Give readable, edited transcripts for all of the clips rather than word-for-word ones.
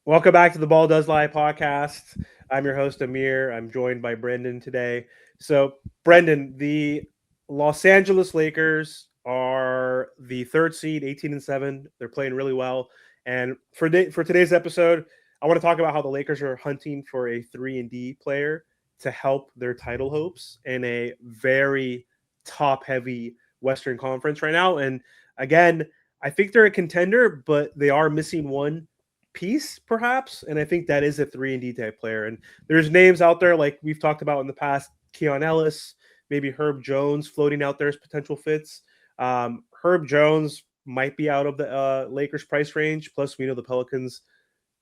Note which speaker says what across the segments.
Speaker 1: Welcome back to the Ball Does Lie podcast. I'm your host, Amir. I'm joined by Brenden today. So, Brenden, the Los Angeles Lakers are the third seed, 18-7. They're playing really well. And for today's episode, I want to talk about how the Lakers are hunting for a 3-and-D player to help their title hopes in a very top-heavy Western Conference right now. And again, I think they're a contender, but they are missing one piece, perhaps. And I think that is a 3-and-D type player. And there's names out there like we've talked about in the past, Keon Ellis, maybe Herb Jones floating out there as potential fits. Herb Jones might be out of the Lakers price range. Plus, we know the Pelicans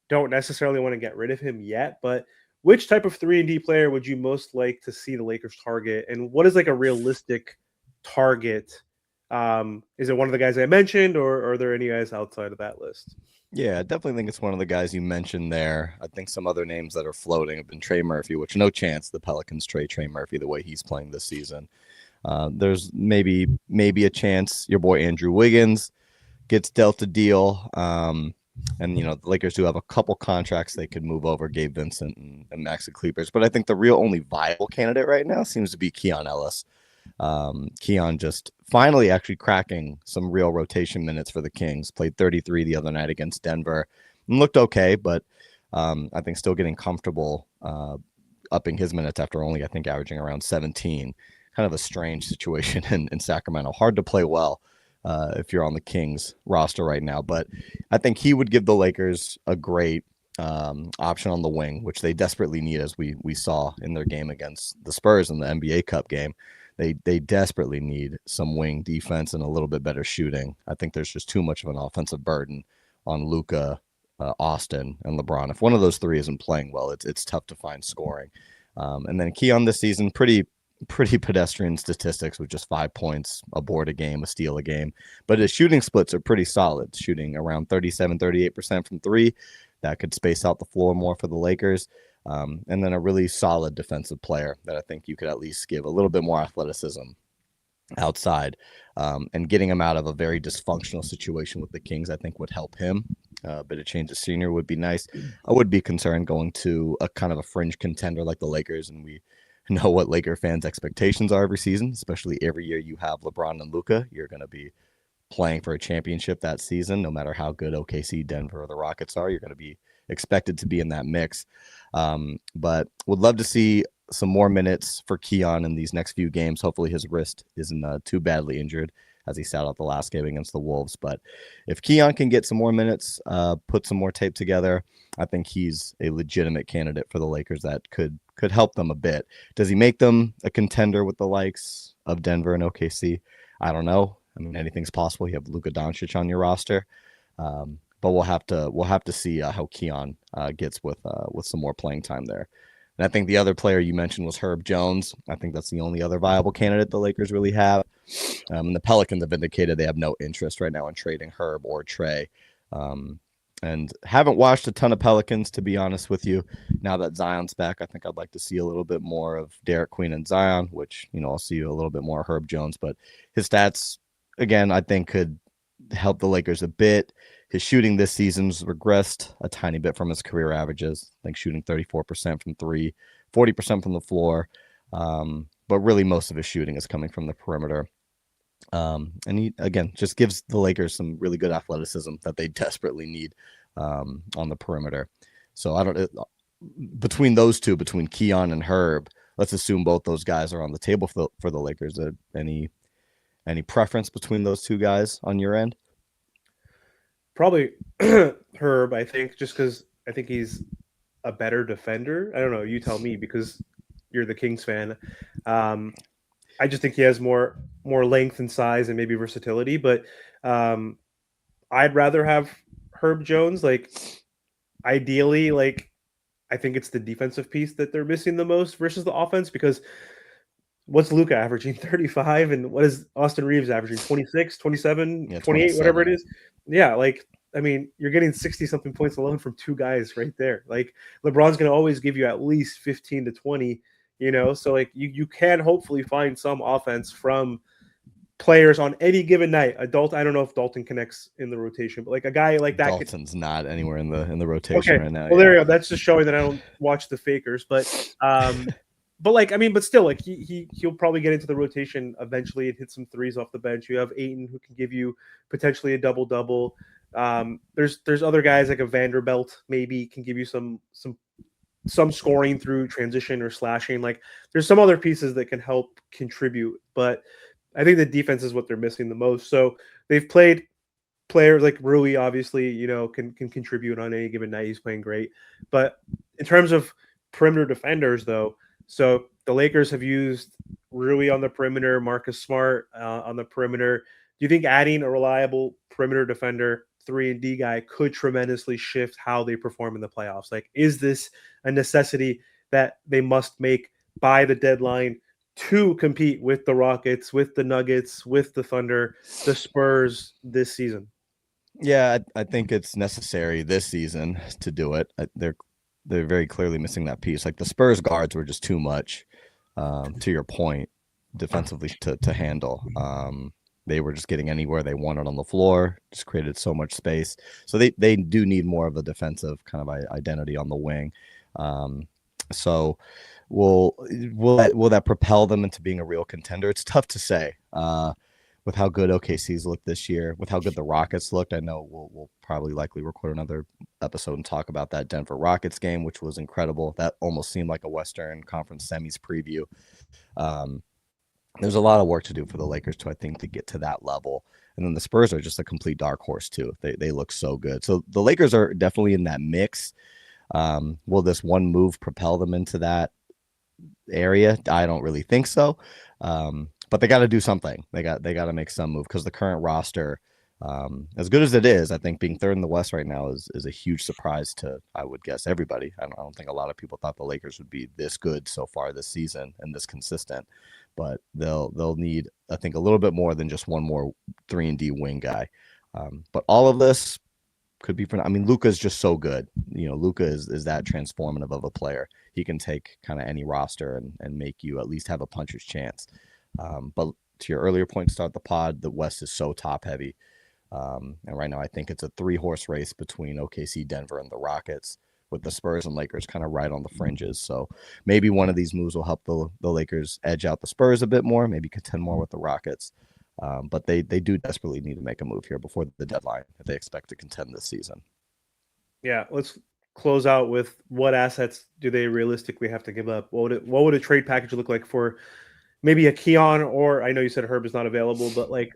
Speaker 1: don't necessarily want to get rid of him yet. But which type of 3-and-D player would you most like to see the Lakers target? And what is like a realistic target? Is it one of the guys I mentioned, or are there any guys outside of that list?
Speaker 2: Yeah, I definitely think it's one of the guys you mentioned there. I think some other names that are floating have been Trey Murphy, which no chance the Pelicans trade Trey Murphy the way he's playing this season. There's maybe a chance your boy Andrew Wiggins gets dealt a deal. And the Lakers do have a couple contracts they could move over, Gabe Vincent and Maxi Kleepers. But I think the real only viable candidate right now seems to be Keon Ellis. Keon just finally actually cracking some real rotation minutes for the Kings. Played 33 the other night against Denver and looked okay, but I think still getting comfortable upping his minutes after only, I think, averaging around 17. Kind of a strange situation in Sacramento. Hard to play well if you're on the Kings roster right now, but I think he would give the Lakers a great option on the wing, which they desperately need, as we saw in their game against the Spurs in the NBA Cup game. They desperately need some wing defense and a little bit better shooting. I think there's just too much of an offensive burden on Luka, Austin, and LeBron. If one of those three isn't playing well, it's tough to find scoring. And then Keon this season, pretty pedestrian statistics with just 5 points, a board a game, a steal a game. But his shooting splits are pretty solid, shooting around 37-38% from three. That could space out the floor more for the Lakers. And then a really solid defensive player that I think you could at least give a little bit more athleticism outside, and getting him out of a very dysfunctional situation with the Kings, I think would help him. A bit of change of scenery would be nice. I would be concerned going to a kind of a fringe contender like the Lakers, and we know what Laker fans' expectations are every season, especially every year you have LeBron and Luka. You're going to be playing for a championship that season, no matter how good OKC, Denver, or the Rockets are. You're going to be expected to be in that mix. But would love to see some more minutes for Keon in these next few games. Hopefully his wrist isn't too badly injured, as he sat out the last game against the Wolves. But if Keon can get some more minutes, put some more tape together, I think he's a legitimate candidate for the Lakers that could help them a bit. Does he make them a contender with the likes of Denver and OKC? I don't know. I mean, anything's possible. You have Luka Doncic on your roster, but we'll have to see how Keon gets with some more playing time there. And I think the other player you mentioned was Herb Jones. I think that's the only other viable candidate the Lakers really have. And the Pelicans have indicated they have no interest right now in trading Herb or Trey. And haven't watched a ton of Pelicans, to be honest with you. Now that Zion's back, I think I'd like to see a little bit more of Derek Queen and Zion, which, I'll see a little bit more Herb Jones. But his stats, again, I think could help the Lakers a bit. His shooting this season's regressed a tiny bit from his career averages. I think shooting 34% from three, 40% from the floor. But really most of his shooting is coming from the perimeter. And he, again, just gives the Lakers some really good athleticism that they desperately need on the perimeter. So I don't, between those two, between Keon and Herb, let's assume both those guys are on the table for the Lakers. Any preference between those two guys on your end?
Speaker 1: Probably Herb, I think, just because I think he's a better defender. I don't know. You tell me because you're the Kings fan. I just think he has more length and size and maybe versatility. But I'd rather have Herb Jones. Like ideally, like I think it's the defensive piece that they're missing the most versus the offense because what's Luka averaging 35 and what is Austin Reaves averaging 26, 27,
Speaker 2: Yeah,
Speaker 1: 28, whatever it
Speaker 2: 27.
Speaker 1: is. Yeah, like I mean, you're getting 60 something points alone from two guys right there. Like LeBron's going to always give you at least 15 to 20, so like you can hopefully find some offense from players on any given night. I don't know if Dalton connects in the rotation, but like a guy like that
Speaker 2: Dalton's not anywhere in the rotation
Speaker 1: okay.
Speaker 2: right now.
Speaker 1: Well, there you go. That's just showing that I don't watch the Fakers, but like I mean, but still, like he'll probably get into the rotation eventually and hit some threes off the bench. You have Aiton who can give you potentially a double double. There's other guys like a Vanderbilt maybe can give you some scoring through transition or slashing. Like there's some other pieces that can help contribute, but I think the defense is what they're missing the most. So they've played players like Rui, obviously, can contribute on any given night. He's playing great. But in terms of perimeter defenders, though, so the Lakers have used Rui on the perimeter, Marcus Smart on the perimeter. Do you think adding a reliable perimeter defender, 3-and-D guy, could tremendously shift how they perform in the playoffs? Like, is this a necessity that they must make by the deadline to compete with the Rockets, with the Nuggets, with the Thunder, the Spurs this season?
Speaker 2: Yeah, I think it's necessary this season to do it. They're very clearly missing that piece. Like the Spurs guards were just too much, to your point, defensively to handle. They were just getting anywhere they wanted on the floor, just created so much space. So they do need more of a defensive kind of identity on the wing. So will that propel them into being a real contender? It's tough to say. With how good OKC's looked this year, with how good the Rockets looked. I know we'll probably likely record another episode and talk about that Denver Rockets game, which was incredible. That almost seemed like a Western Conference semis preview. There's a lot of work to do for the Lakers to get to that level. And then the Spurs are just a complete dark horse too. They look so good. So the Lakers are definitely in that mix. Will this one move propel them into that area? I don't really think so. But they got to do something. They got to make some move because the current roster, as good as it is, I think being third in the West right now is a huge surprise to, I would guess, everybody. I don't think a lot of people thought the Lakers would be this good so far this season and this consistent. But they'll need, I think, a little bit more than just one more 3-and-D wing guy. But all of this could be for. I mean, Luka is just so good. Luka is that transformative of a player. He can take kind of any roster and make you at least have a puncher's chance. But to your earlier point to start the pod, the West is so top heavy. And right now I think it's a 3-horse race between OKC, Denver, and the Rockets, with the Spurs and Lakers kind of right on the fringes. So maybe one of these moves will help the Lakers edge out the Spurs a bit more, maybe contend more with the Rockets. But they do desperately need to make a move here before the deadline if they expect to contend this season.
Speaker 1: Yeah, let's close out with what assets do they realistically have to give up? What would a trade package look like for maybe a Keon, or I know you said Herb is not available, but like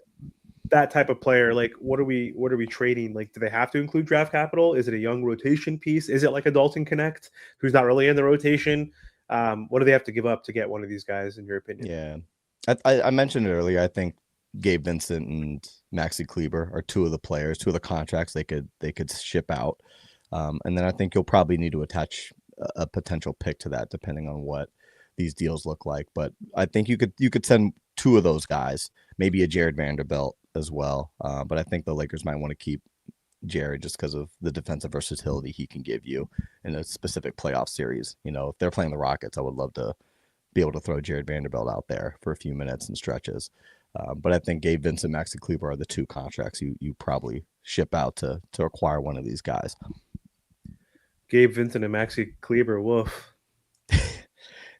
Speaker 1: that type of player, like what are we trading? Like, do they have to include draft capital? Is it a young rotation piece? Is it like a Dalton Connect who's not really in the rotation? What do they have to give up to get one of these guys, in your opinion?
Speaker 2: Yeah, I mentioned it earlier. I think Gabe Vincent and Maxi Kleber are two of the contracts they could ship out, and then I think you'll probably need to attach a potential pick to that, depending on what these deals look like. But I think you could send two of those guys, maybe a Jared Vanderbilt as well. But I think the Lakers might want to keep Jared just because of the defensive versatility he can give you in a specific playoff series. If they're playing the Rockets, I would love to be able to throw Jared Vanderbilt out there for a few minutes and stretches. But I think Gabe Vincent, Maxi Kleber are the two contracts you probably ship out to acquire one of these guys.
Speaker 1: Gabe Vincent and Maxi Kleber, woof.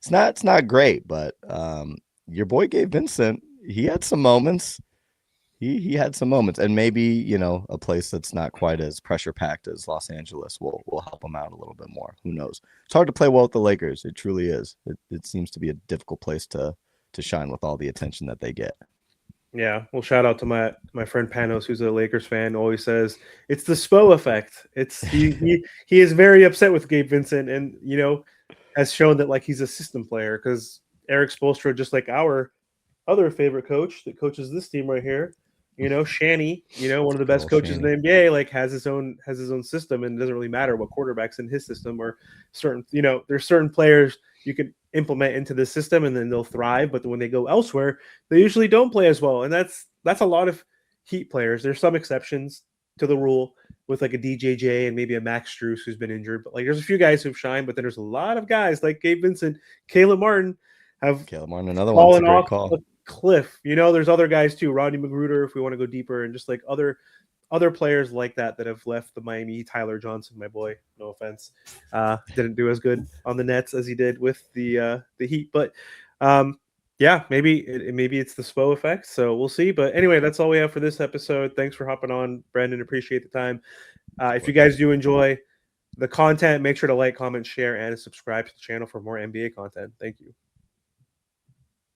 Speaker 2: It's not great, but your boy Gabe Vincent, he had some moments. He had some moments, and maybe a place that's not quite as pressure packed as Los Angeles will help him out a little bit more. Who knows? It's hard to play well with the Lakers. It truly is. It seems to be a difficult place to shine with all the attention that they get.
Speaker 1: Yeah, well, shout out to my friend Panos, who's a Lakers fan. Always says it's the Spo effect. It's he is very upset with Gabe Vincent, and has shown that like he's a system player, because Eric Spoelstra, just like our other favorite coach that coaches this team right here, Shanny, one of the best coaches in the NBA, like has his own system, and it doesn't really matter what quarterback's in his system, or certain, there's certain players you can implement into the system and then they'll thrive, but when they go elsewhere, they usually don't play as well. And that's a lot of Heat players. There's some exceptions to the rule with like a DJJ and maybe a Max Strus who's been injured, but like there's a few guys who've shined, but then there's a lot of guys like Gabe Vincent, Caleb Martin have
Speaker 2: Caleb Martin, another one. That's a great call.
Speaker 1: Cliff. There's other guys too. Rodney Magruder, if we want to go deeper, and just like other players like that have left the Miami. Tyler Johnson, my boy, no offense, didn't do as good on the Nets as he did with the Heat. But yeah, maybe it's the Spo effect. So we'll see. But anyway, that's all we have for this episode. Thanks for hopping on, Brenden. Appreciate the time. If you guys do enjoy the content, make sure to like, comment, share, and subscribe to the channel for more NBA content. Thank you.